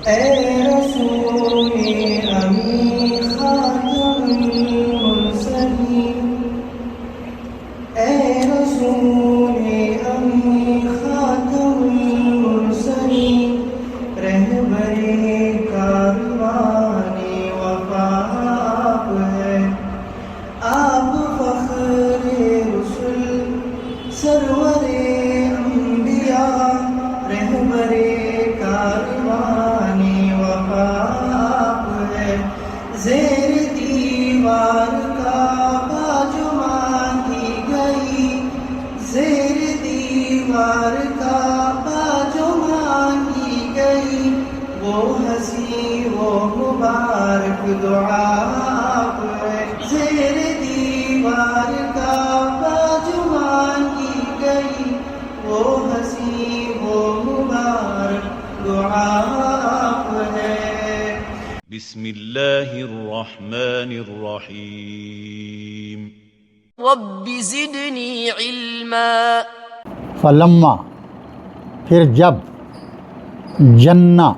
اے رسول امی خاتم المرسلین، اے رسول امی خاتم المرسلین، رہبر کاروان وفا آپ ہے، آپ فخر رسل سرور انبیاء، رہبر کاروان وفا آپ ہے، زیر دیوار کعبہ جو مانگی گئی، زیر دیوار کعبہ جو مانگی گئی، وہ ہنسی وہ مبارک دعا آپ ہے، زیر دیوار کعبہ جو مانگی گئی، وہ ہنسی وہ مبارک دعا آپ ہے۔ بسم اللہ الرحمن الرحیم۔ رب زدنی علما۔ فلما پھر جب، جنہ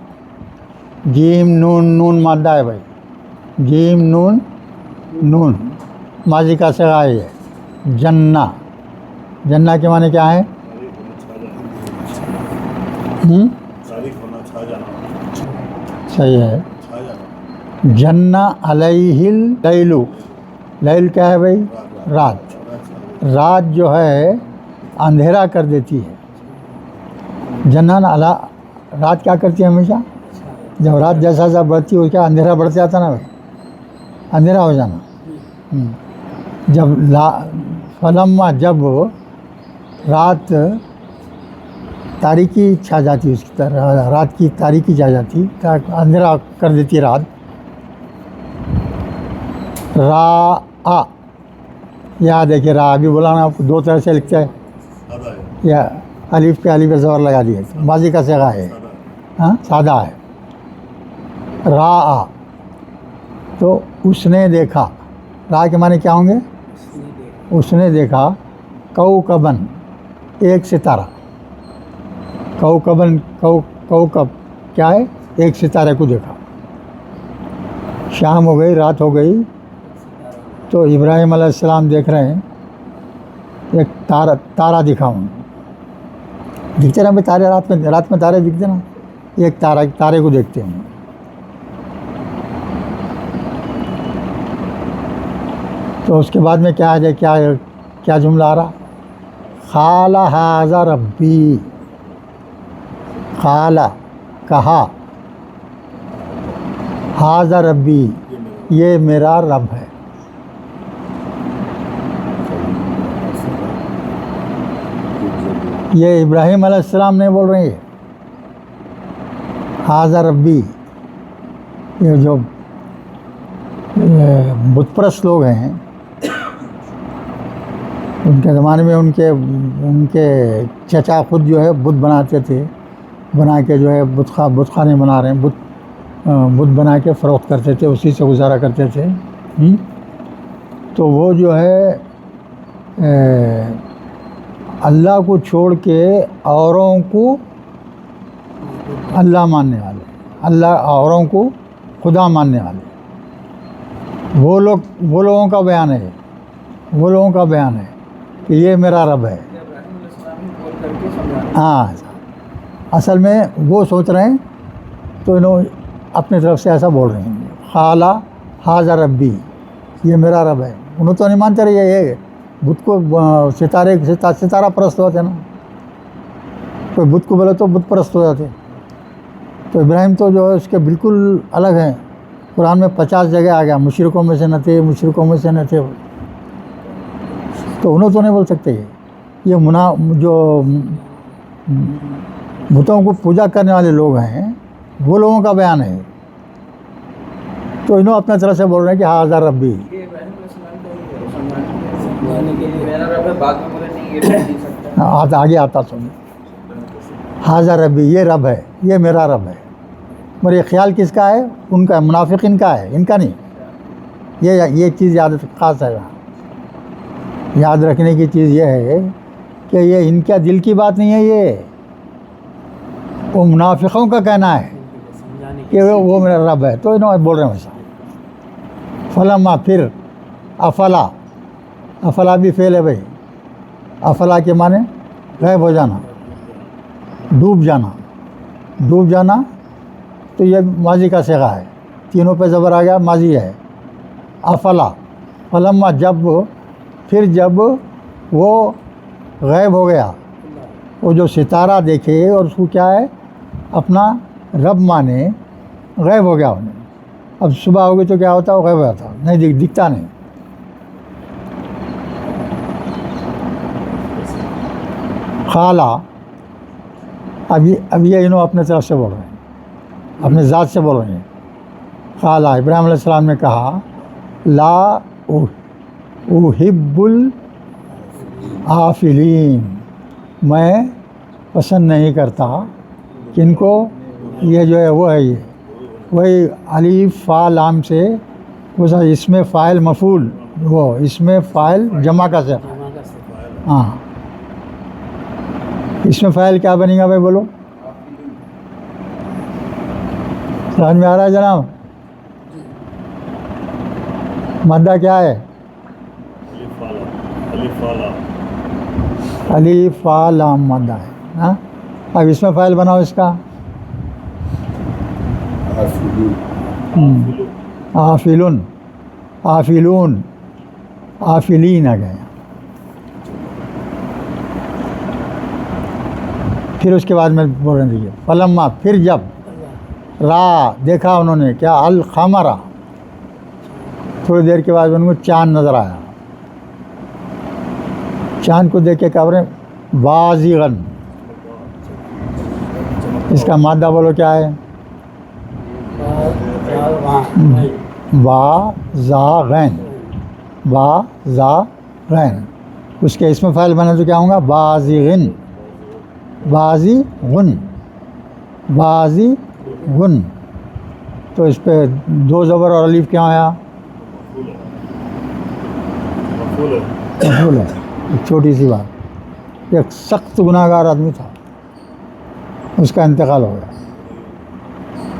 جیم نون نون مادہ ہے بھائی، جیم نون نون ماضی کا صیغہ ہے، جنہ جنہ کے معنی کیا ہے؟ صحیح ہے، جنہ علیہ اللیل، لیل کیا ہے بھائی؟ رات، رات جو ہے اندھیرا کر دیتی ہے، جنان علی، رات کیا کرتی ہے ہمیشہ؟ جب رات جیسا جیسا بڑھتی ہے کیا اندھیرا بڑھتا جاتا نا بھائی، اندھیرا ہو جانا۔ جب فلما جب رات تاریکی چھا جاتی، اس کی طرح رات کی تاریکی چھا جاتی، اندھیرا کر دیتی رات، را یاد ہے کہ را ابھی بولانا آپ کو دو طرح سے لکھتا ہے، یا الف پہ الف زبر لگا دیا، ماضی کا صیغہ ہے، ہاں سادہ ہے، را تو اس نے دیکھا، را کے معنی کیا ہوں گے؟ اس نے دیکھا، کوکبن ایک ستارہ، کوکبن کوکب کیا ہے؟ ایک ستارے کو دیکھا، شام ہو گئی، رات ہو گئی، تو ابراہیم علیہ السلام دیکھ رہے ہیں ایک تارہ دکھا ہوں، دکھتے نا بھائی تارے، رات میں تارے دکھتے نا، ایک تارے کو دیکھتے ہیں۔ تو اس کے بعد میں کیا ہے، کیا جملہ آ رہا؟ قال ھذا ربی، قال کہا، ھذا ربی یہ میرا رب ہے، یہ ابراہیم علیہ السلام نہیں بول رہے ہیں، ھذا ربی، یہ جو بت پرست لوگ ہیں ان کے زمانے میں ان کے چچا خود جو ہے بت بناتے تھے، بنا کے جو ہے بت خانے بنا رہے ہیں، بت بنا کے فروخت کرتے تھے، اسی سے گزارا کرتے تھے۔ تو وہ جو ہے اللہ کو چھوڑ کے اوروں کو اللہ ماننے والے، اللہ اوروں کو خدا ماننے والے، وہ لوگوں کا بیان ہے، وہ لوگوں کا بیان ہے کہ یہ میرا رب ہے۔ ہاں اصل میں وہ سوچ رہے ہیں تو انہوں اپنے طرف سے ایسا بول رہے ہیں، قال ھذا ربی یہ میرا رب ہے، انہوں تو نہیں مانتے رہے، یہ بت کو ستارہ پرست ہوتے نا، کوئی بت کو بولے تو بت پرست ہو جاتے۔ تو ابراہیم تو جو ہے اس کے بالکل الگ ہیں، قرآن میں 50 جگہ آ گیا مشرکوں میں سے نہ تھے، مشرکوں میں سے نہ تھے، تو انہوں تو نہیں بول سکتے، یہ جو بتوں کو پوجا کرنے والے لوگ ہیں وہ لوگوں کا بیان ہے، تو انہوں اپنے طرف سے بول رہے ہیں کہ ھذا ربی۔ آگے آتا سنیں، ھذا ربی یہ رب ہے، یہ میرا رب ہے، مگر یہ خیال کس کا ہے؟ ان کا، منافقین کا ہے، ان کا نہیں۔ یہ چیز یاد خاص ہے، یاد رکھنے کی چیز یہ ہے کہ یہ ان کے دل کی بات نہیں ہے، یہ وہ منافقوں کا کہنا ہے، کہ وہ میرا رب ہے، تو انہوں بول رہے ہیں ویسا. فلما پھر، افلا بھی فعل ہے بھائی. افلا کے معنی غائب ہو جانا، ڈوب جانا. تو یہ ماضی کا صیغہ ہے، تینوں پہ زبر آ گیا، ماضی ہے. افلا، فلما جب وہ غائب ہو گیا، وہ جو ستارہ دیکھے اور اس کو کیا ہے اپنا رب مانے، غائب ہو گیا انہیں. اب صبح ہوگی تو کیا ہوتا ہے، وہ غائب ہو جاتا، نہیں دکھتا نہیں. خالہ، اب یہ انہوں اپنے طرف سے بول رہے ہیں، اپنے ذات سے بول رہے ہیں. خالہ، ابراہیم علیہ السلام نے کہا لا احب العافلین، میں پسند نہیں کرتا کن کو، یہ جو ہے وہ ہے، یہ وہی الف فا لام سے وہ اس میں فاعل مفعول، وہ اس میں فاعل جمع کا صیغہ. ہاں، اس میں فاعل کیا بنے گا بھائی بولو، سمجھ میں آ رہا ہے جناب؟ مادہ کیا ہے، الف فا لام مادہ ہے. ہاں، اب اس میں فاعل بناؤ اس کا، آفلون، آفلون، آفلین آ گیا. پھر اس کے بعد میں بول رہے ہیں فلما، پھر جب را دیکھا انہوں نے کیا، القمر، تھوڑی دیر کے بعد ان کو چاند نظر آیا. چاند کو دیکھ کے کیا بولے، بازغن. اس کا مادہ بولو کیا ہے، با زا غین، با زا غین. اس کے اس میں فاعل بنا تو کیا ہوں گا، بازغن، بازغن. تو اس پہ دو زبر اور الف کیا آیا، مفعول ہے. ایک چھوٹی سی بات، ایک سخت گناہ گار آدمی تھا، اس کا انتقال ہو گیا،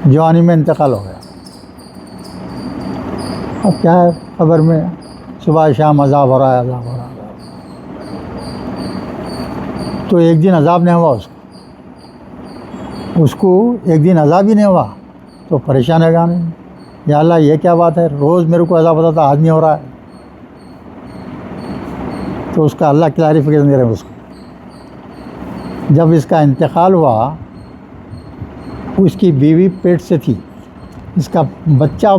جوانی میں انتقال ہو گیا. اب کیا ہے قبر میں، صبح شام عذاب ہو رہا ہے، عذاب ہو رہا ہے. تو ایک دن عذاب نہیں ہوا اس کو ایک دن عذاب ہی نہیں ہوا تو پریشان ہے گا نہیں، یا اللہ یہ کیا بات ہے، روز میرے کو عذاب ہوتا تھا، آج نہیں ہو رہا ہے. تو اس کا اللہ کلیریفیکیشن دے رہے ہیں اس کو. جب اس کا انتقال ہوا، اس کی بیوی پیٹ سے تھی، اس کا بچہ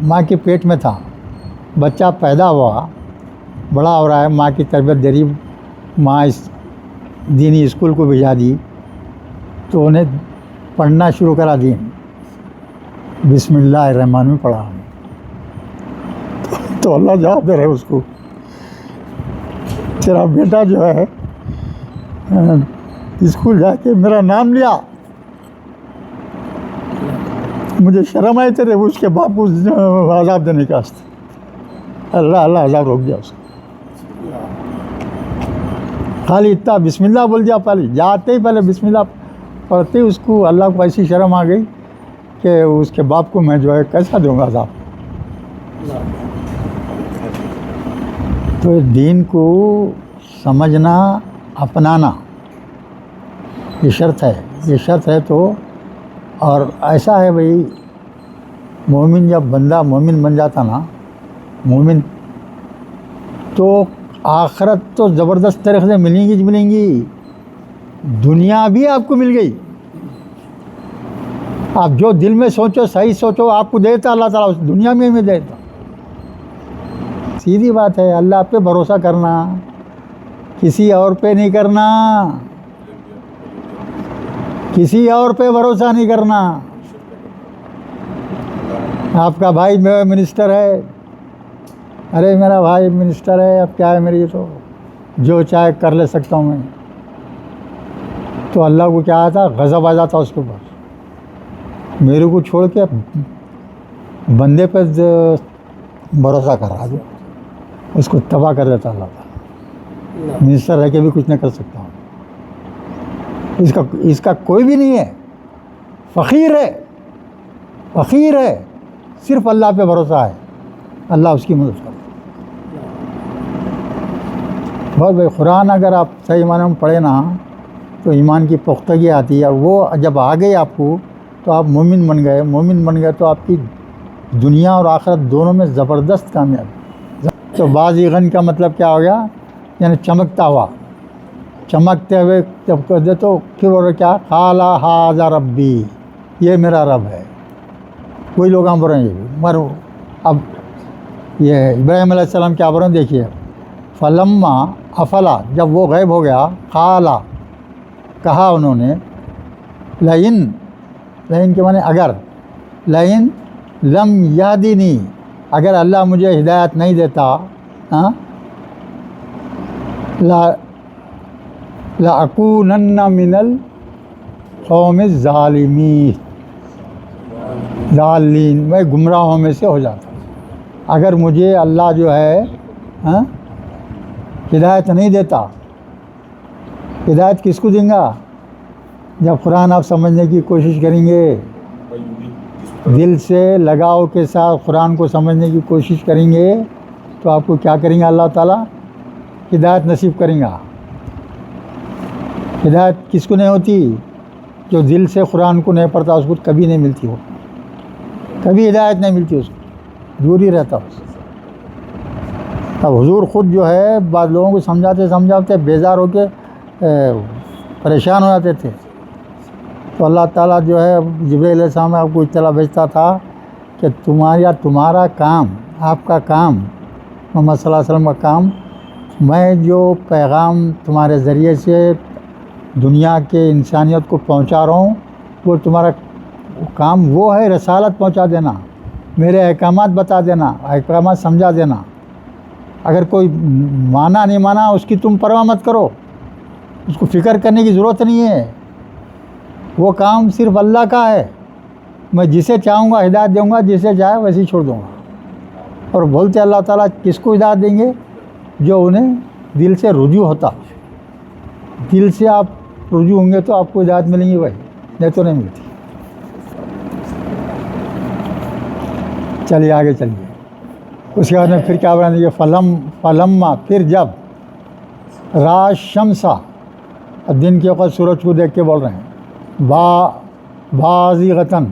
ماں کے پیٹ میں تھا، بچہ پیدا ہوا، بڑا ہو رہا ہے، ماں کی تربیت دے رہی، ماں اس دینی اسکول کو بھیجا دی، تو انہیں پڑھنا شروع کرا دین، بسم اللہ الرحمن میں پڑھا. تو اللہ جواب دے رہے اس کو، تیرا بیٹا جو ہے اسکول جا کے میرا نام لیا، مجھے شرم آئی تیرے اس کے باپ کو عذاب دینے کا. اللہ عذاب روک دیا اس کو. خالی اتنا بسم اللہ بول دیا، پہلے جاتے ہی پہلے بسم اللہ پڑھتے اس کو اللہ کو ایسی شرم آ گئی کہ اس کے باپ کو میں جو ہے کیسا دوں گا عذاب. تو دین کو سمجھنا، اپنانا یہ شرط ہے. تو اور ایسا ہے بھائی، مومن جب بندہ مومن بن جاتا نا، مومن تو آخرت تو زبردست طریقے سے ملیں گی، دنیا بھی آپ کو مل گئی. آپ جو دل میں سوچو، صحیح سوچو، آپ کو دیتا اللہ تعالیٰ، اس دنیا میں بھی دیتا. سیدھی بات ہے، اللہ پہ بھروسہ کرنا، کسی اور پہ نہیں کرنا، کسی اور پہ بھروسہ نہیں کرنا. آپ کا بھائی منسٹر ہے، ارے میرا بھائی منسٹر ہے، اب کیا ہے میری، تو جو چاہے کر لے سکتا ہوں میں. تو اللہ کو کیا آتا، غضب آ جاتا اس کے اوپر. میرے کو چھوڑ کے بندے پہ بھروسہ کر رہا ہے، اس کو تباہ کر دیتا اللہ تعالیٰ. منسٹر رہ کے بھی کچھ نہیں کر سکتا ہوں، اس کا کوئی بھی نہیں ہے، فقیر ہے، فقیر ہے، صرف اللہ پہ بھروسہ ہے، اللہ اس کی مدد کرتا ہے۔ بہت بھائی قرآن اگر آپ صحیح معنی میں پڑھیں نا تو ایمان کی پختگی آتی ہے، وہ جب آ گئی آپ کو تو آپ مومن بن گئے، مومن بن گئے تو آپ کی دنیا اور آخرت دونوں میں زبردست کامیابی۔ تو بازغن کا مطلب کیا ہو گیا؟ یعنی چمکتا ہوا، چمکتے ہوئے جب کر دے تو پھر بولے کیا؟ قال ھذا ربی، یہ میرا رب ہے۔ کوئی لوگ ہم بول رہے ہیں مرو، اب یہ ابراہیم علیہ السلام کیا بول رہے ہیں دیکھیے، فلما افلا، جب وہ غائب ہو گیا، قالا، کہا انہوں نے، لئن کے معنی اگر، لئن لم یہدنی، اگر اللہ مجھے ہدایت نہیں دیتا، لأکونن من القوم الظالمین، ضالین، میں گمراہوں میں سے ہو جاتا۔ اگر مجھے اللہ جو ہے ہدایت نہیں دیتا، ہدایت کس کو دیں گا؟ جب قرآن آپ سمجھنے کی کوشش کریں گے، دل سے لگاؤ کے ساتھ قرآن کو سمجھنے کی کوشش کریں گے تو آپ کو کیا کریں گے؟ اللہ تعالیٰ ہدایت نصیب کریں گا۔ ہدایت کس کو نہیں ہوتی؟ جو دل سے قرآن کو نہیں پڑھتا اس کو کبھی نہیں ملتی، ہو کبھی ہدایت نہیں ملتی، اس کو دور ہی رہتا اس سے۔ اب حضور خود جو ہے بعض لوگوں کو سمجھاتے بیزار ہو کے پریشان ہو جاتے تھے، تو اللہ تعالیٰ جو ہے جبرائیل علیہ السلام آپ کو اطلاع بھیجتا تھا کہ تمہارا کام، آپ کا کام، محمد صلی اللہ علیہ وسلم کا کام، میں جو پیغام تمہارے ذریعے سے دنیا کے انسانیت کو پہنچا رہا ہوں، وہ تمہارا کام وہ ہے رسالت پہنچا دینا، میرے احکامات بتا دینا، احکامات سمجھا دینا۔ اگر کوئی مانا نہیں مانا اس کی تم پرواہ مت کرو، اس کو فکر کرنے کی ضرورت نہیں ہے، وہ کام صرف اللہ کا ہے، میں جسے چاہوں گا ہدایت دوں گا، جسے چاہے ویسے ہی چھوڑ دوں گا۔ اور بولتے اللہ تعالیٰ کس کو ہدایت دیں گے؟ جو انہیں دل سے رجوع ہوتا، دل سے آپ رجوع ہوں گے تو آپ کو ہدایت ملیں گی بھائی، نہیں تو نہیں ملتی۔ چلیے آگے چلیے، اس کے بعد میں پھر کیا بنا دیجیے، فلما، پھر جب، راش شمسا، دن کے وقت سورج کو دیکھ کے بول رہے ہیں، بازغتن،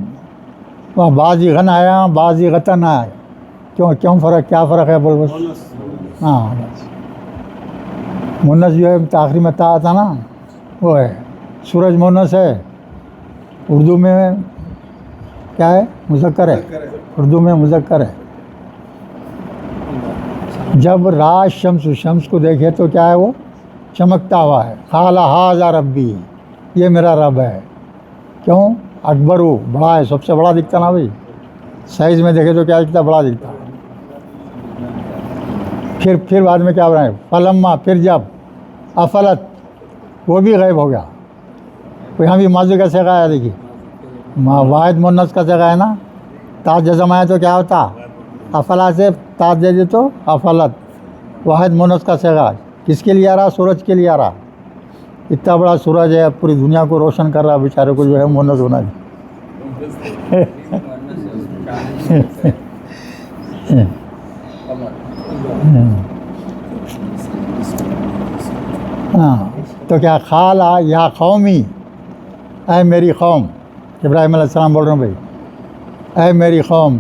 وہاں بازغن آیا، بازغتن آیا، کیوں فرق، کیا فرق ہے؟ بول بس، ہاں مونس جو ہے آخری میں تا آتا نا، وہ ہے سورج مونس ہے، اردو میں کیا ہے؟ مذکر ہے، اردو میں مذکر ہے۔ جب راش شمس کو دیکھے تو کیا ہے؟ وہ چمکتا ہوا ہے۔ قال ھذا ربی، یہ میرا رب ہے۔ کیوں؟ اکبر ہو، بڑا ہے، سب سے بڑا دکھتا نا بھائی، سائز میں دیکھے تو کیا دکھتا؟ بڑا دکھتا۔ پھر بعد میں کیا بنائے؟ فلما، پھر جب، افلت، وہ بھی غائب ہو گیا۔ یہاں بھی ماضی کا صیغہ ہے، دیکھیے واحد مونس کا صیغہ ہے نا، تا جزم آئے تو کیا ہوتا؟ افلا سے تا دے دے تو افلت، واحد مونس کا صیغہ کس کے لیے آ رہا؟ سورج کے لیے آ رہا۔ اتنا بڑا سورج ہے، پوری دنیا کو روشن کر رہا، بیچارے کو جو ہے مونس ہونا ہاں تو کیا خالا یا قومی، اے میری قوم، ابراہیم علیہ السلام بول رہے ہیں بھائی، اے میری قوم،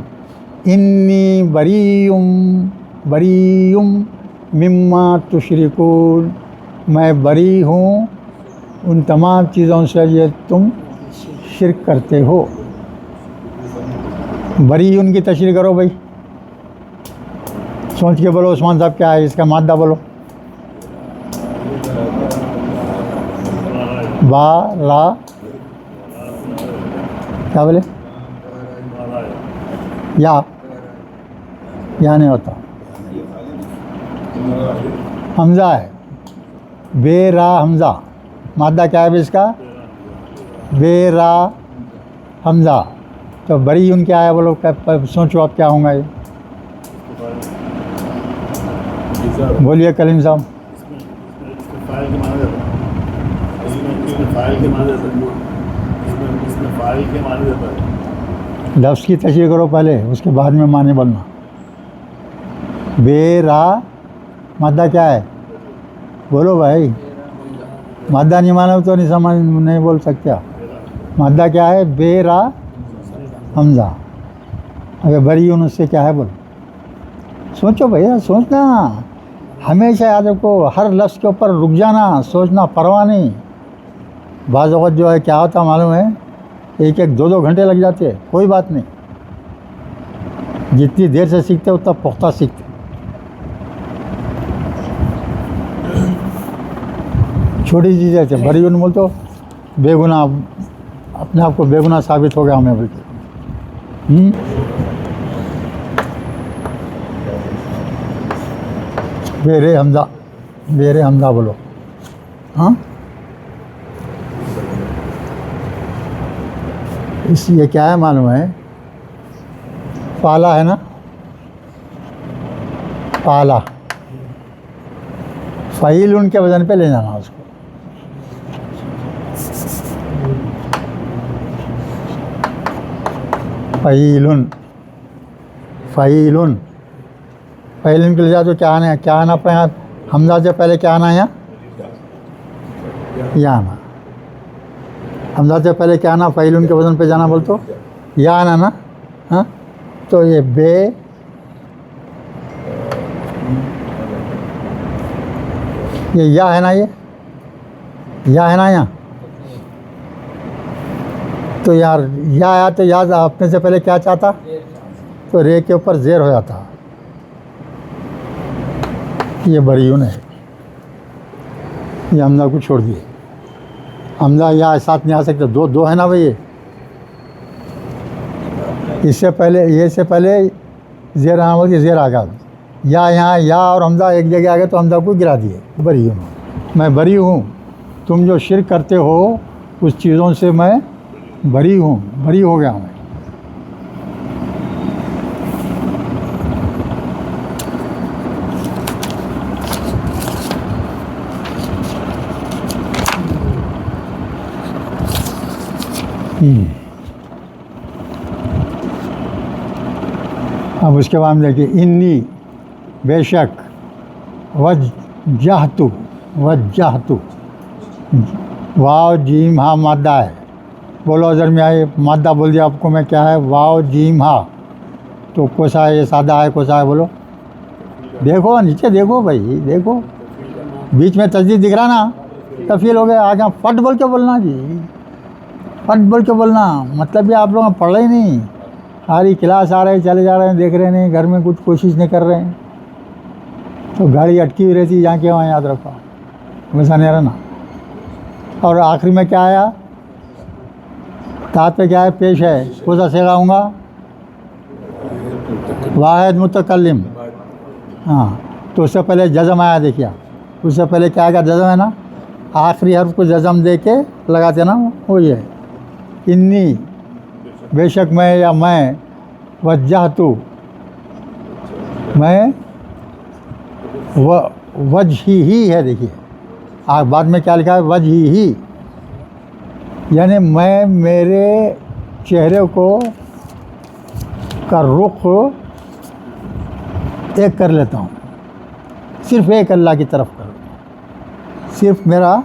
انی بریم مما تشرکون، میں بری ہوں ان تمام چیزوں سے یہ تم شرک کرتے ہو۔ بری ان کی تشریح کرو بھائی، سوچ کے بولو عثمان صاحب، کیا ہے اس کا مادہ؟ بولو، با را، کیا بولے؟ یا نہیں ہوتا، حمزہ ہے، بے را حمزہ، مادہ کیا ہے اس کا؟ بے را حمزہ۔ تو بری ان کیا ہے؟ بولو، سوچو آپ کیا ہوں گا یہ، بولیے کلیم صاحب۔ لفظ کی تشریح کرو پہلے، اس کے بعد میں معنی بولنا. بے را مادہ کیا ہے؟ بولو بھائی، مادہ نہیں مانو تو نہیں بول سکتے آپ. مادہ کیا ہے؟ بے را حمزہ. اگر بریون اس سے کیا ہے بولو. سوچو بھیا، سوچنا ہمیشہ یاد رکھو، ہر لفظ کے اوپر رک جانا، سوچنا، پرواہ نہیں. بعض اوقات جو ہے کیا ہوتا معلوم ہے، ایک 2 گھنٹے لگ جاتے ہیں، کوئی بات نہیں. جتنی دیر سے سیکھتے اتنا پختہ سیکھتے. چھوٹی چیزیں تھے، بڑی ان بول تو بے گناہ، اپنے آپ کو بے گناہ ثابت ہو گیا ہمیں بول کے. بیر حمزہ، بیر حمزہ بولو. ہاں، اس یہ کیا ہے معلوم ہے؟ پالا ہے نا، پالا، فعیل ان کے وزن پہ لے جانا اس کو. فعیلن، فعیلن، فعیلن کے لے جا تو کیا آنا ہے؟ کیا آنا پڑے گا؟ حمزہ سے پہلے کیا آنا ہے؟ یا آنا. حمزہ سے پہلے کیا آنا؟ فعیلن کے وزن پہ جانا بول تو یا آنا نا. ہاں، تو یہ بے یہ یا ہے نا، یہ یا ہے نا یہاں. تو یار یا آیا تو یا اپنے سے پہلے کیا چاہتا؟ تو رے کے اوپر زیر ہو جاتا. یہ بریون ہے، یہ حمزہ کو چھوڑ دیے. حمزہ یا ساتھ نہیں آ سکتے، دو ہے نا بھائی. اس سے پہلے، یہ سے پہلے زیر آنا بول کے زیر آ گیا. یا یہاں یا اور حمزہ ایک جگہ آ گئے تو حمزہ کو گرا دیے. بریون، میں بری ہوں، تم جو شرک کرتے ہو اس چیزوں سے میں بری ہوں، بری ہو گیا میں. اب اس کے بعد دیکھیے، انی بے شک، وجہتو، وجہتو، واو جیم ہا مادہ ہے. بولو ادھر میں آئے، مادہ بول دیا آپ کو میں کیا ہے؟ واو جیم ہا. تو کوسا ہے؟ یہ سادہ ہے، کوسا ہے بولو. دیکھو نیچے، دیکھو بھائی، دیکھو بیچ میں تجدید دکھ رہا نا، تفصیل ہو گیا. آگے فٹ بول کے بولنا جی، فٹ بول کے بولنا. مطلب یہ آپ لوگ پڑھ رہے ہی نہیں، ساری کلاس آ رہے چلے جا رہے ہیں، دیکھ رہے نہیں، گھر میں کچھ کوشش نہیں کر رہے ہیں، تو گاڑی اٹکی ہوئی رہتی جہاں کے وہاں. یاد رکھو ویسا نہیں رہنا. اور آخری میں کیا آیا؟ تات پہ کیا ہے؟ پیش ہے. کون سا سیگا ہوں گا؟ واحد متکلم. ہاں، تو اس سے پہلے جزم آیا. دیکھیے اس سے پہلے کیا آئے گا؟ جزم ہے نا. آخری حرف کو جزم دے کے لگاتے نا، وہ یہ انی بے شک میں، یا میں، وجہتو میں، وجہی ہی ہے. دیکھیے بعد میں کیا لکھا ہے؟ وجہی ہی، یعنی میں میرے چہرے کو کا رخ ایک کر لیتا ہوں، صرف ایک اللہ کی طرف کر. صرف میرا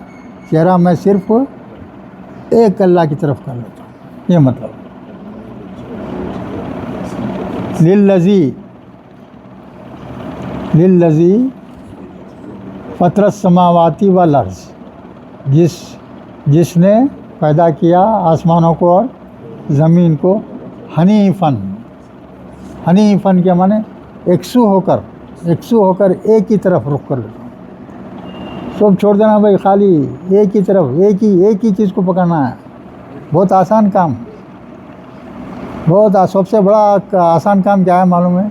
چہرہ میں صرف ایک اللہ کی طرف کر لیتا ہوں. یہ مطلب للذی فطر السماواتی والارض، جس نے پیدا کیا آسمانوں کو اور زمین کو. حنیفاً، حنیفاً کے معنی یکسو ہو کر ایک ہی طرف رخ کر لیتا ہوں. سب چھوڑ دینا بھائی، خالی ایک ہی طرف، ایک ہی چیز کو پکڑنا ہے. بہت آسان کام، سب سے بڑا آسان کام کیا ہے معلوم ہے؟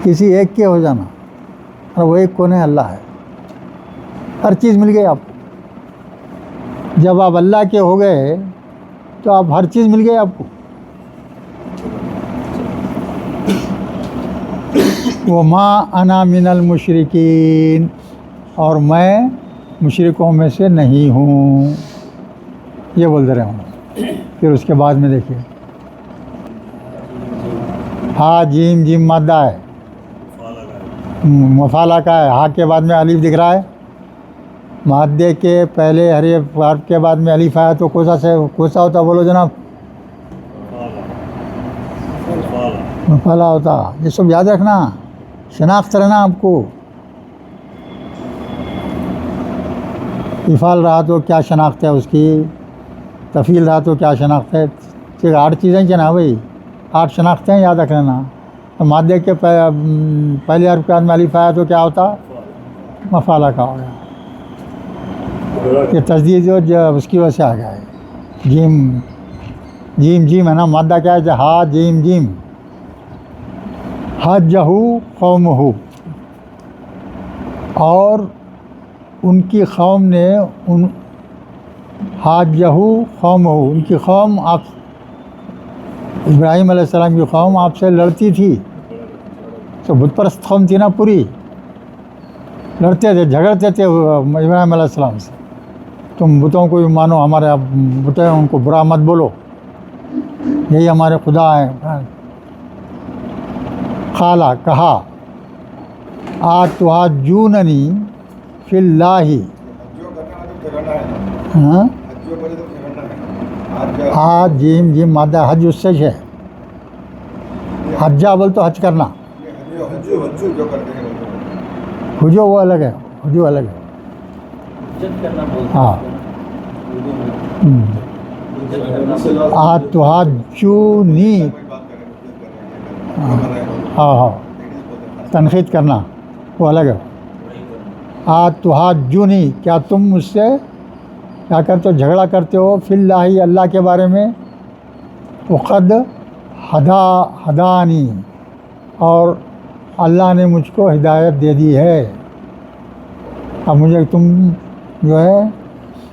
کسی ایک کے ہو جانا، اور وہ ایک کون ہے؟ اللہ ہے. ہر چیز مل گئی آپ کو. جب آپ اللہ کے ہو گئے تو آپ ہر چیز مل گئی آپ کو. وما انا من المشرکین، اور میں مشرکوں میں سے نہیں ہوں. یہ بول دے رہے ہوں. پھر اس کے بعد میں دیکھیے ہا جیم جیم مادہ ہے، مفعلہ کا ہے، ہا کے بعد میں الف دکھ رہا ہے، مادے کے پہلے حرف کے بعد میں الف آیا تو کوسا ہوتا بولو جناب؟ مفعلہ ہوتا. یہ سب یاد رکھنا، شناخت رہنا آپ کو. افعال رہا تو کیا شناخت ہے اس کی، تفعیل رہا تو کیا شناخت ہے. 8 چیزیں کیا نا بھائی، 8 شناختیں یاد رکھ لینا. تو مادے کے پہلے حرف کے بعد میں الف آیا تو کیا ہوتا؟ مفعلہ کا ہو گیا. یہ تجدید جو اس کی وجہ سے آ گیا ہے. جیم جیم جیم ہے نا، مادہ کیا ہے؟ ہا جیم جیم. حجہ قومہ، اور ان کی قوم نے حاجہ قومہ، ان کی قوم آپ ابراہیم علیہ السلام کی قوم آپ سے لڑتی تھی. تو بت پرست قوم تھی نا پوری، لڑتے تھے جھگڑتے تھے ابراہیم علیہ السلام سے. تم بتوں کو بھی مانو، ہمارے بت ہیں ان کو برا مت بولو، یہی ہمارے خدا ہیں. قالا کہا، آتحاجوننی فی اللہ، ہاں حج جیم جیم مادہ حج اس سے ہے. حجہ بول تو حج کرنا، حجو وہ الگ ہے، حجو الگ ہے. ہاں آتحاجونی، ہاں ہاں تنقید کرنا وہ الگ ہے. آتحاجونی، کیا تم مجھ سے کیا کرتے ہو؟ جھگڑا کرتے ہو. فی اللہ، اللہ کے بارے میں. وقد ہدانی، اور اللہ نے مجھ کو ہدایت دے دی ہے. اب مجھے تم جو ہے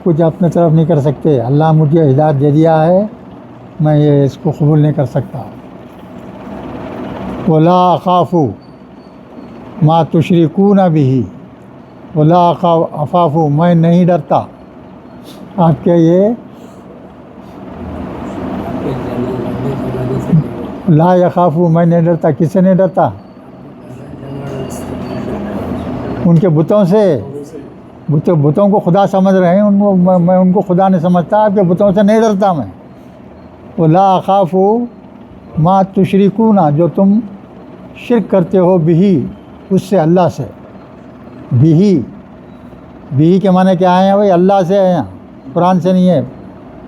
کچھ اپنے طرف نہیں کر سکتے. اللہ مجھے ہدایت دے دیا ہے، میں یہ اس کو قبول نہیں کر سکتا. ولا اخاف ما تشرکون به، ولا اخاف، میں نہیں ڈرتا. آپ کے یہ لا یخاف، میں نہیں ڈرتا. کس سے نہیں ڈرتا؟ ان کے بتوں سے. بتوں کو خدا سمجھ رہے ہیں، ان کو میں ان کو خدا نہیں سمجھتا. آپ کے بتوں سے نہیں ڈرتا میں. ولا اخاف ما تشرکون، جو تم شرک کرتے ہو، بھی اس سے، اللہ سے. بھی کے معنی کیا ہیں بھائی؟ اللہ سے ہے، یہاں قرآن سے نہیں ہے.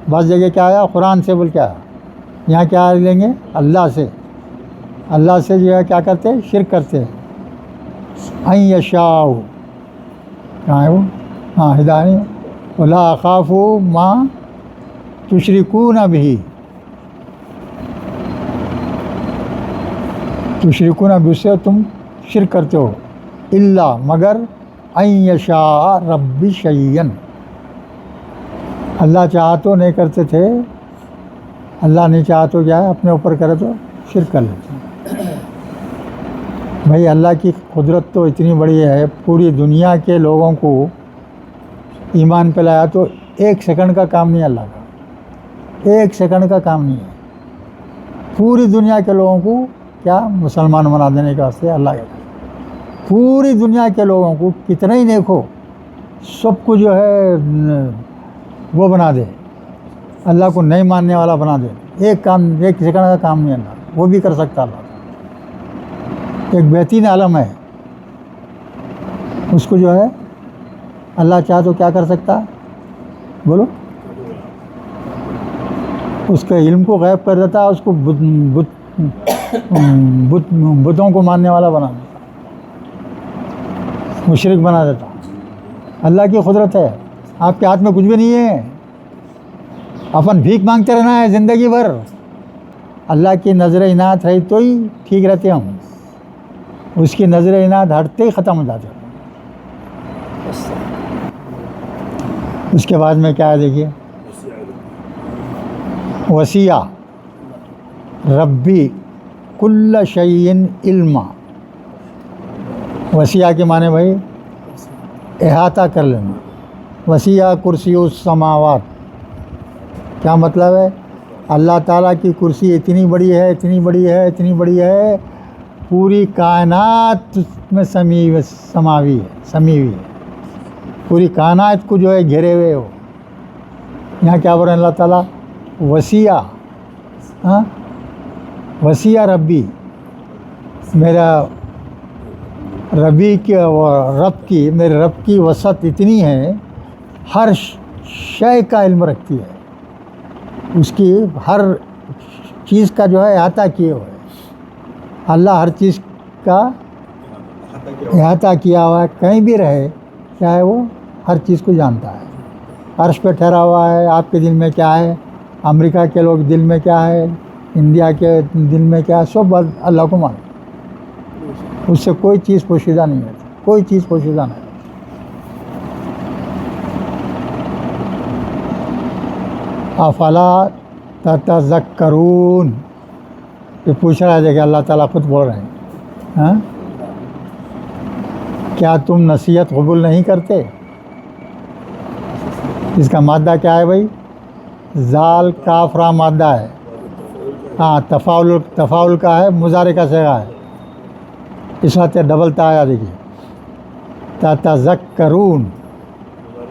بعض جگہ کیا آیا؟ قرآن سے بول کے آیا. یہاں کیا لیں گے؟ اللہ سے. اللہ سے جو ہے کیا کرتے؟ شرک کرتے. ان یشاء، کہاں ہے وہ؟ ہاں ہدایت. ولا اخاف ما تشرکون به، تشرکون به سے تم شرک کرتے ہو. الا، مگر ان یشاء ربی شیئا، اللہ چاہا تو نہیں کرتے تھے. اللہ نہیں چاہا تو کیا ہے؟ اپنے اوپر کرے تو شرک کر لیتے. بھائی اللہ کی قدرت تو اتنی بڑی ہے، پوری دنیا کے لوگوں کو ایمان پہ لایا تو 1 سیکنڈ کا کام نہیں. اللہ کا 1 سیکنڈ کا کام نہیں ہے. پوری دنیا کے لوگوں کو کیا مسلمان بنا دینے کا واسطے اللہ کا. پوری دنیا کے لوگوں کو کتنا ہی دیکھو، سب کو جو ہے وہ بنا دے، اللہ کو نہیں ماننے والا بنا دے. 1 سیکنڈ کا کام نہیں اللہ، وہ بھی کر سکتا اللہ. ایک بہترین عالم ہے، اس کو جو ہے اللہ چاہ تو کیا کر سکتا؟ بولو. اس کے علم کو غائب کر دیتا، اس کو بتوں کو ماننے والا بنا دیتا، مشرک بنا دیتا. اللہ کی قدرت ہے، آپ کے ہاتھ میں کچھ بھی نہیں ہے. اپن بھیک مانگتے رہنا ہے زندگی بھر. اللہ کی نظر عنایت رہی تو ہی ٹھیک رہتے ہم. اس کی نظر عنایت ہٹتے ہی ختم ہو جاتے. اس کے بعد میں کیا ہے دیکھیے، وسیع ربی کل شیء علما. وسیع کے معنی بھائی احاطہ کر لینا. وسیع کرسی السماوات، کیا مطلب ہے؟ اللہ تعالیٰ کی کرسی اتنی بڑی ہے، اتنی بڑی ہے، اتنی بڑی ہے، پوری کائنات میں سمی ہوئی ہے، پوری کائنات کو جو ہے گھیرے ہوئے ہو۔ یہاں کیا بول رہے ہیں اللہ تعالیٰ؟ وسیع، ہاں، وسیع ربی، میرا میرے رب کی وسعت اتنی ہے، ہر شے کا علم رکھتی ہے، اس کی ہر چیز کا جو ہے احاطہ کیے ہوئے۔ اللہ ہر چیز کا احاطہ کیا ہوا ہے، کہیں بھی رہے چاہے وہ ہر چیز کو جانتا ہے۔ عرش پہ ٹھہرا ہوا ہے، آپ کے دل میں کیا ہے، امریکہ کے لوگ دل میں کیا ہے، انڈیا کے دل میں کیا ہے، سب اللہ کو معلوم۔ اس سے کوئی چیز پوشیدہ نہیں ہوتی، کوئی چیز پوشیدہ نہیں ہوتی۔ افلا تتذکرون، یہ پوچھ رہا ہے کہ اللہ تعالیٰ خود بول رہے ہیں، ہاں، کیا تم نصیحت قبول نہیں کرتے؟ اس کا مادہ کیا ہے بھائی؟ زال کاف را مادہ ہے، ہاں، تفاعل کا ہے، مضارع کا صیغہ ہے، اس وقت ڈبل تا آیا، دیکھیے تتذکرون،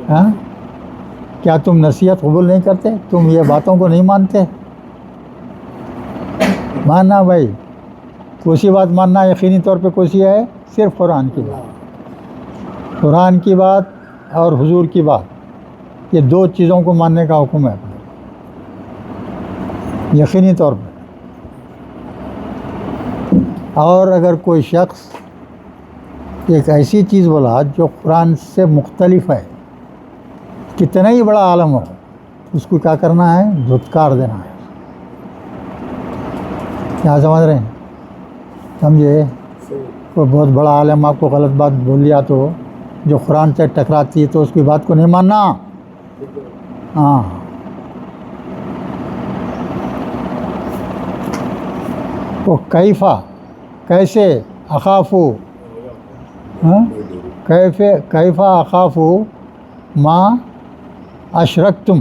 ہاں، کیا تم نصیحت قبول نہیں کرتے؟ تم یہ باتوں کو نہیں مانتے؟ ماننا بھائی، کوئی بات ماننا یقینی طور پہ کوئی ہے، صرف قرآن کی بات، قرآن کی بات اور حضور کی بات، یہ دو چیزوں کو ماننے کا حکم ہے یقینی طور پہ۔ اور اگر کوئی شخص ایک ایسی چیز بولا جو قرآن سے مختلف ہے، کتنا ہی بڑا عالم ہو، اس کو کیا کرنا ہے؟ دھتکار دینا ہے۔ کیا سمجھ رہے ہیں؟ سمجھے؟ کوئی بہت بڑا عالم آپ کو غلط بات بول لیا تو جو قرآن سے ٹکراتی ہے تو اس کی بات کو نہیں ماننا، ہاں۔ وہ کیسے اخافو، ہاں، کیفہ اخافو ما اشرکتم،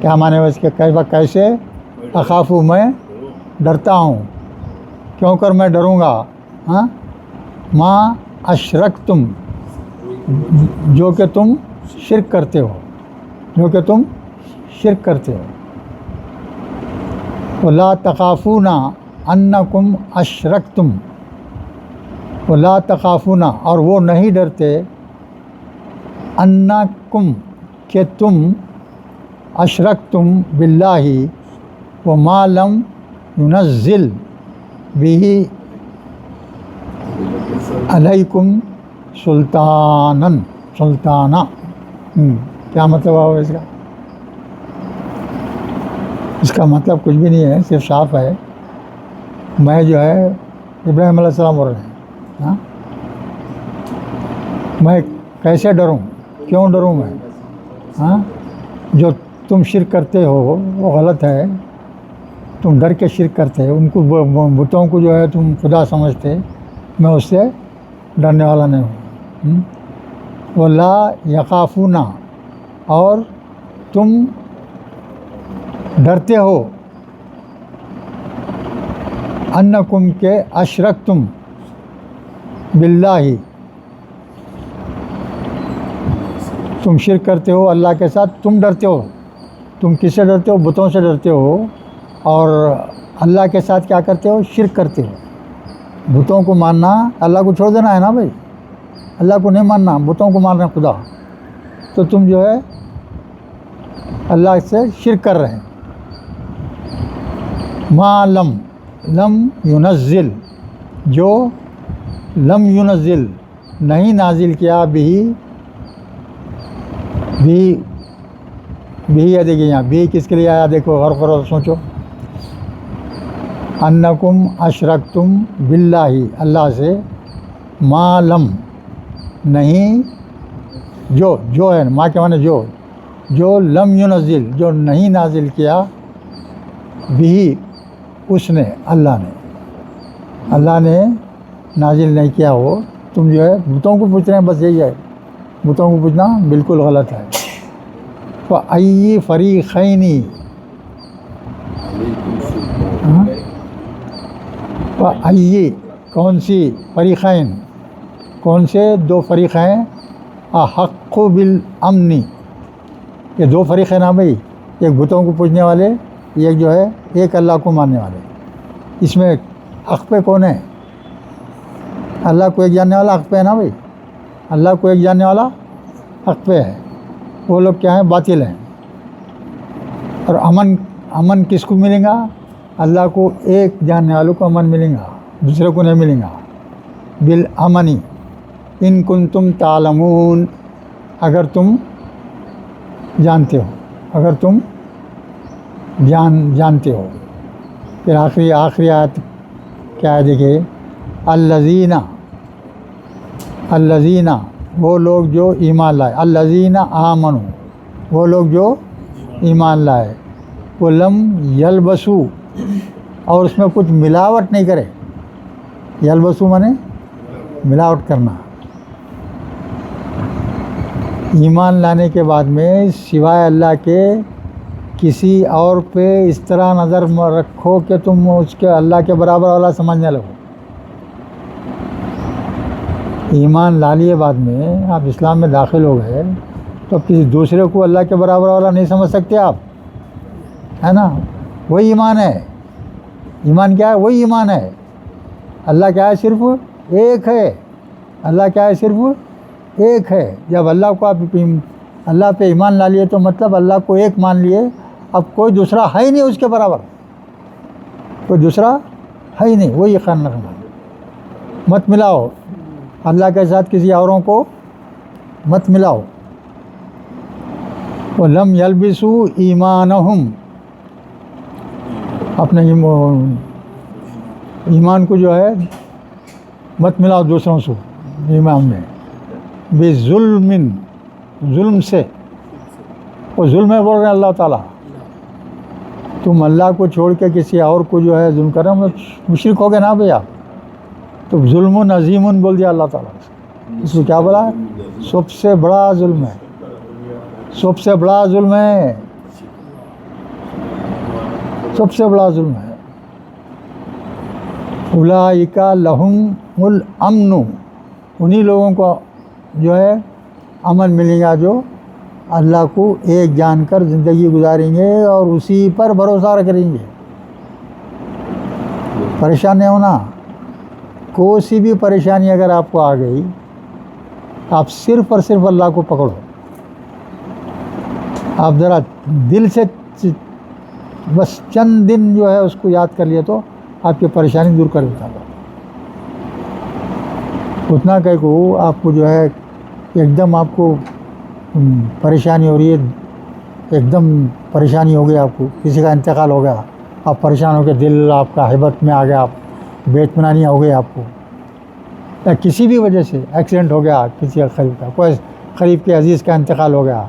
کیا معنی ہے اس کے؟ کیسے اخافو، میں ڈرتا ہوں، کیوں کر میں ڈروں گا، ہاں، ما اشرکتم، جو کہ تم شرک کرتے ہو، جو کہ تم شرک کرتے ہو۔ وَلَا تَخَافُونَ أَنَّكُمْ أَشْرَكْتُمْ، وَلَا تَخَافُونَ، اور وہ نہیں ڈرتے، أَنَّكُمْ، کہ تم، أَشْرَكْتُمْ بِاللَّهِ وَمَا لَمْ يُنَزِّلْ بِهِ عَلَيْكُمْ سُلطَانًا، کیا مطلب ہے اس کا؟ اس کا مطلب کچھ بھی نہیں ہے، صرف صاف ہے، میں جو ہے ابراہیم علیہ السلام بول رہے ہیں، ہاں، میں کیسے ڈروں، کیوں ڈروں میں، ہاں، جو تم شرک کرتے ہو وہ غلط ہے، تم ڈر کے شرک کرتے ہو، ان کو بتوں کو جو ہے تم خدا سمجھتے، میں اس سے ڈرنے والا نہیں ہوں۔ وَلَا يَخَافُونَ، اور تم ڈرتے ہو، انکم، کے اشرکتم باللہ، تم شرک کرتے ہو اللہ کے ساتھ، تم ڈرتے ہو، تم کس سے ڈرتے ہو؟ بتوں سے ڈرتے ہو، اور اللہ کے ساتھ کیا کرتے ہو؟ شرک کرتے ہو۔ بتوں کو ماننا، اللہ کو چھوڑ دینا ہے نا بھائی، اللہ کو نہیں ماننا، بتوں کو مان رہے ہیں خدا، تو تم جو ہے اللہ سے شرک کر رہے ہیں۔ ما لم ينزل، جو لم ينزل، نہیں نازل کیا، بھی ہے، دیکھیے یہاں بھی کس کے لیے آیا، دیکھو غور کرو، سوچو، انکم اشرکتم باللہ، اللہ سے، ما لم، نہیں، جو ہے، ما کے معنی جو لم ينزل، جو نہیں نازل کیا، بھی، اس نے، اللہ نے نازل نہیں کیا ہو، تم جو ہے بتوں کو پوچھ رہے ہیں، بس یہی ہے، بتوں کو پوچھنا بالکل غلط ہے۔ فَأَيِّ فَرِيقَيْنِ یہ کون سی فریقین، کون سے دو فریق ہیں؟ احق بالامن، یہ دو فریق ہیں نا بھائی، ایک بتوں کو پوجنے والے، ایک جو ہے ایک اللہ کو ماننے والے۔ اس میں حق پہ کون ہے؟ اللہ کو ایک جاننے والا حق پہ ہے نا بھائی، اللہ کو ایک جاننے والا حق پہ ہے، وہ لوگ کیا ہیں؟ باطل ہیں۔ اور امن کس کو ملے گا؟ اللہ کو ایک جاننے والوں کو امن ملے گا، دوسرے کو نہیں ملے گا۔ بالامنی ان کنتم تعلمون، اگر تم جانتے ہو، اگر تم جانتے ہو۔ پھر آخری آیت کیا ہے دیکھیے، الذین وہ لوگ جو ایمان لائے، الذین آمنوا وہ لوگ جو ایمان لائے، وہ لم یلبسو اور اس میں کچھ ملاوٹ نہیں کرے۔ یلبسو مانے ملاوٹ کرنا۔ ایمان لانے کے بعد میں سوائے اللہ کے کسی اور پہ اس طرح نظر رکھو کہ تم اس کے اللہ کے برابر والا سمجھنے لگو۔ ایمان لا لیے بعد میں آپ اسلام میں داخل ہو گئے تو کسی دوسرے کو اللہ کے برابر والا نہیں سمجھ سکتے آپ، ہے نا؟ وہی ایمان ہے۔ ایمان کیا ہے؟ وہی ایمان ہے۔ اللہ کیا ہے؟ صرف ایک ہے۔ اللہ کیا ہے؟ صرف ایک ہے۔ جب اللہ کو آپ اللہ پہ ایمان لا لیے تو مطلب اللہ کو ایک مان لیے، اب کوئی دوسرا ہے ہی نہیں اس کے برابر، کوئی دوسرا ہے ہی نہیں، وہی یقین رکھنا۔ مت ملاؤ اللہ کے ساتھ کسی اوروں کو، مت ملاؤ۔ وَلَمْ يَلْبِسُوا ایمانہم، اپنے ایمان کو جو ہے مت ملاؤ دوسروں سے ایمان میں، بِظُلْمٍ ظلم سے۔ وہ ظلم ہے بول رہے ہیں اللہ تعالیٰ۔ تم اللہ کو چھوڑ کے کسی اور کو جو ہے ظلم کر رہے ہو، مشرک ہو گئے نا بھیا۔ تو ظلم عظیم بول دیا اللہ تعالیٰ نے۔ اس کو کیا بولا؟ سب سے بڑا ظلم ہے، سب سے بڑا ظلم ہے، سب سے بڑا ظلم ہے۔ اولئک لہم الامن، انہی لوگوں کو جو ہے امن ملے گا جو اللہ کو ایک جان کر زندگی گزاریں گے اور اسی پر بھروسہ کریں گے۔ پریشان نہیں ہونا۔ کوئی سی بھی پریشانی اگر آپ کو آ گئی، آپ صرف اور صرف اللہ کو پکڑو۔ آپ ذرا دل سے بس چند دن جو ہے اس کو یاد کر لیے تو آپ کی پریشانی دور کر دیتا ہے۔ اتنا کہ کو آپ کو جو ہے ایک دم آپ کو پریشانی ہو رہی ہے، ایک دم پریشانی ہو گئی، آپ کو کسی کا انتقال ہو گیا، آپ پریشان ہو کے دل آپ کا ہیبت میں آ گیا، آپ بے اطمینانی ہو گئی آپ کو، یا کسی بھی وجہ سے ایکسیڈنٹ ہو گیا کسی کا قریب کا، کوئی قریب کے عزیز کا انتقال ہو گیا،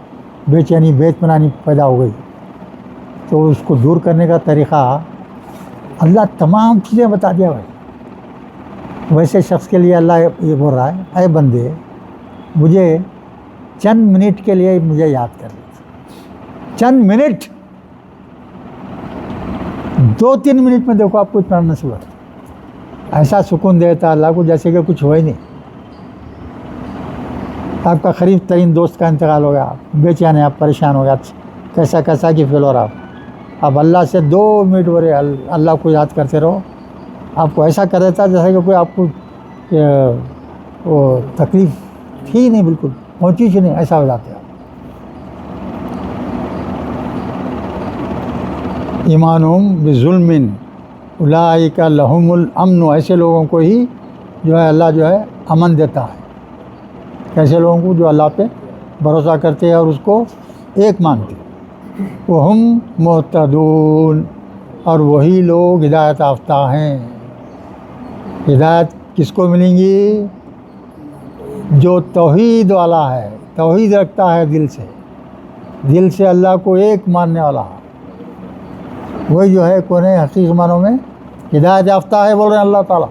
بے چینی بے اطمینانی پیدا ہو گئی، تو اس کو دور کرنے کا طریقہ اللہ تمام چیزیں بتا دیا بھائی۔ ویسے شخص کے لیے اللہ یہ بول رہا ہے، اے بندے مجھے چند منٹ کے لیے مجھے یاد کر لیجیے، چند منٹ، 2-3 منٹ میں دیکھو آپ کو اتنا نصیب ہوتا ہے۔ ایسا سکون دیتا اللہ کو جیسے کہ کچھ ہوا ہی نہیں۔ آپ کا قریب ترین دوست کا انتقال ہو گیا، آپ بے چین ہیں، آپ پریشان ہو گیا، کیسا کی فیل ہو رہا آپ اللہ سے 2 منٹ برے اللہ کو یاد کرتے رہو، آپ کو ایسا کر دیتا جیسے کہ کوئی آپ کو وہ تکلیف تھی نہیں، بالکل پہنچی ہی نہیں، ایسا ہو جاتے آپ۔ ایمانہم بظلم اولئک لہم الامن، ایسے لوگوں کو ہی جو ہے اللہ جو ہے امن دیتا ہے۔ ایسے لوگوں کو جو اللہ پہ بھروسہ کرتے ہیں اور اس کو ایک مانتے ہیں۔ وہم مہتدون، اور وہی لوگ ہدایت یافتہ ہیں۔ ہدایت کس کو ملیں گی؟ جو توحید والا ہے، توحید رکھتا ہے دل سے اللہ کو ایک ماننے والا، وہی جو ہے کون حقیقی معنوں میں ہدایت یافتہ ہے، بول رہے ہیں اللہ تعالیٰ۔